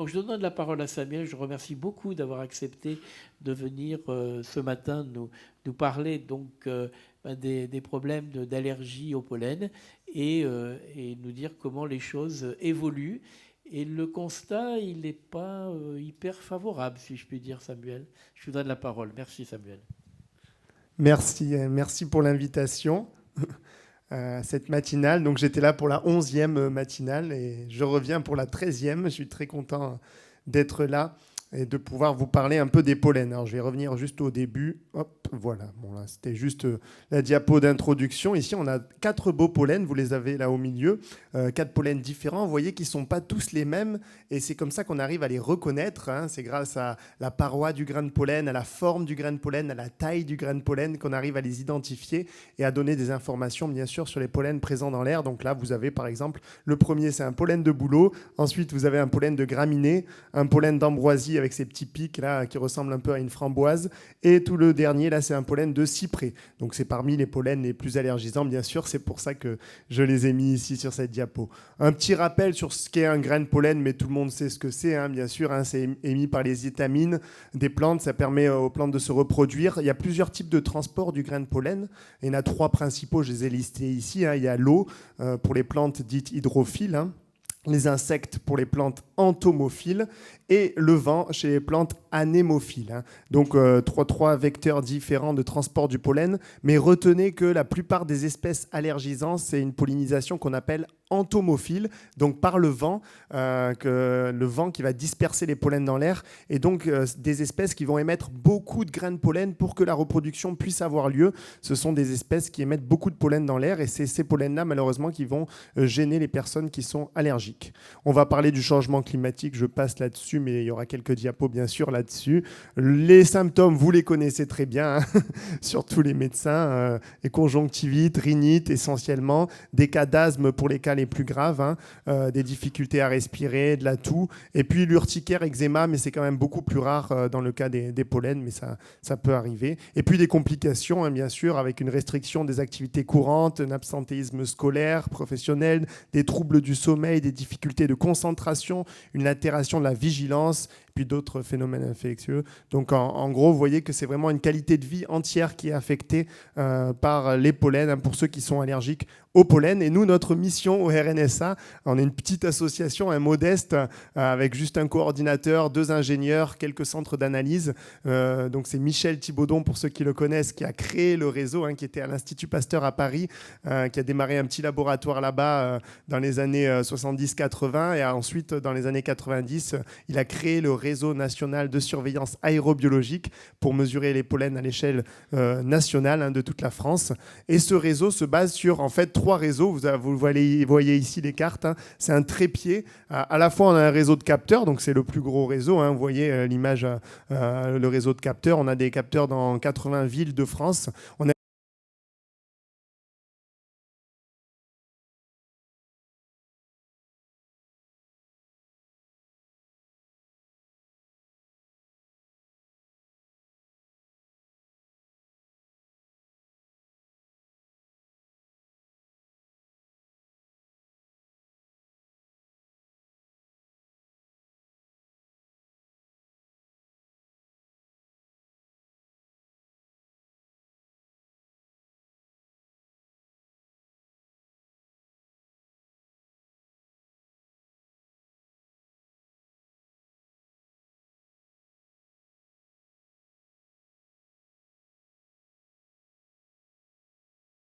Donc je donne la parole à Samuel. Je remercie beaucoup d'avoir accepté de venir ce matin nous parler donc des problèmes d'allergie au pollen et nous dire comment les choses évoluent. Et le constat, il n'est pas hyper favorable, si je puis dire, Samuel. Je vous donne la parole. Merci, Samuel. Merci pour l'invitation à cette matinale. Donc j'étais là pour la 11e matinale et je reviens pour la 13e. Je suis très content d'être là et de pouvoir vous parler un peu des pollens. Alors je vais revenir juste au début. Hop, voilà. Bon, là, c'était juste la diapo d'introduction. Ici, on a 4 beaux pollens. Vous les avez là au milieu. 4 pollens différents. Vous voyez qu'ils ne sont pas tous les mêmes. Et c'est comme ça qu'on arrive à les reconnaître. Hein. C'est grâce à la paroi du grain de pollen, à la forme du grain de pollen, à la taille du grain de pollen qu'on arrive à les identifier et à donner des informations, bien sûr, sur les pollens présents dans l'air. Donc là, vous avez, par exemple, le premier, c'est un pollen de bouleau. Ensuite, vous avez un pollen de graminée, un pollen d'ambroisie avec ces petits pics là qui ressemblent un peu à une framboise. Et tout le dernier, là, c'est un pollen de cyprès. Donc c'est parmi les pollens les plus allergisants, bien sûr. C'est pour ça que je les ai mis ici sur cette diapo. Un petit rappel sur ce qu'est un grain de pollen, mais tout le monde sait ce que c'est, hein, bien sûr. Hein, c'est émis par les étamines des plantes. Ça permet aux plantes de se reproduire. Il y a plusieurs types de transport du grain de pollen. Il y en a 3 principaux, je les ai listés ici. Hein. Il y a l'eau pour les plantes dites hydrophiles, hein, les insectes pour les plantes entomophiles et le vent chez les plantes anémophiles. Hein. Donc trois vecteurs différents de transport du pollen, mais retenez que la plupart des espèces allergisantes, c'est une pollinisation qu'on appelle entomophile, donc par le vent qui va disperser les pollens dans l'air, et donc des espèces qui vont émettre beaucoup de grains de pollen pour que la reproduction puisse avoir lieu. Ce sont des espèces qui émettent beaucoup de pollen dans l'air, et c'est ces pollens-là, malheureusement, qui vont gêner les personnes qui sont allergiques. On va parler du changement climatique, je passe là-dessus, mais il y aura quelques diapos, bien sûr, là-dessus. Les symptômes, vous les connaissez très bien, hein, surtout les médecins, et conjonctivite, rhinite, essentiellement, des cas d'asthme pour les cas les plus graves, hein, des difficultés à respirer, de la toux, et puis l'urticaire, eczéma, mais c'est quand même beaucoup plus rare dans le cas des pollens, mais ça peut arriver. Et puis des complications, hein, bien sûr, avec une restriction des activités courantes, un absentéisme scolaire, professionnel, des troubles du sommeil, des difficultés de concentration, une altération de la vigilance, puis d'autres phénomènes infectieux. Donc en gros, vous voyez que c'est vraiment une qualité de vie entière qui est affectée par les pollens, hein, pour ceux qui sont allergiques au pollen. Et nous, notre mission au RNSA, on est une petite association, modeste, avec juste un coordinateur, 2 ingénieurs, quelques centres d'analyse. Donc c'est Michel Thibaudon, pour ceux qui le connaissent, qui a créé le réseau, hein, qui était à l'Institut Pasteur à Paris, qui a démarré un petit laboratoire là-bas dans les années 70-80, et ensuite, dans les années 90, il a créé le réseau national de surveillance aérobiologique pour mesurer les pollens à l'échelle nationale, hein, de toute la France. Et ce réseau se base sur, en fait, 3 réseaux. Vous voyez ici les cartes. Hein. C'est un trépied. À la fois, on a un réseau de capteurs, donc c'est le plus gros réseau. Hein. Vous voyez l'image, le réseau de capteurs. On a des capteurs dans 80 villes de France. On a